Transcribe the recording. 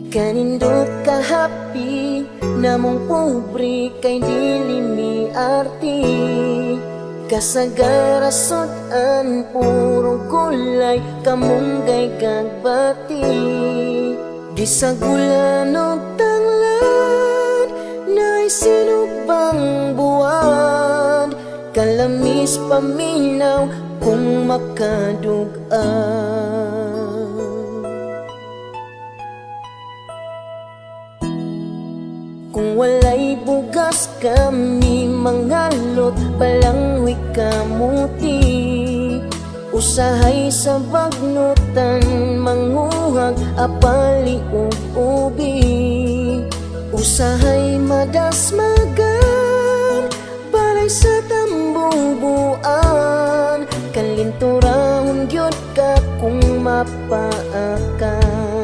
Kanindot ka happy, namong pobre kay dili mi arti. Kasagarasotan purong kulay, kamunggay kagbati. Di sa gulan o tanglad, na'y sinubang buwan. Kalamis paminaw kung makadugaan. Kung walay bugas kami mangalot, palangwi kamuti. Usahay sa bagnutan, manguhag apali ug ubi. Usahay madasmagan, balay sa tambubuan. Kalinturahon gyud ka kung mapaakan.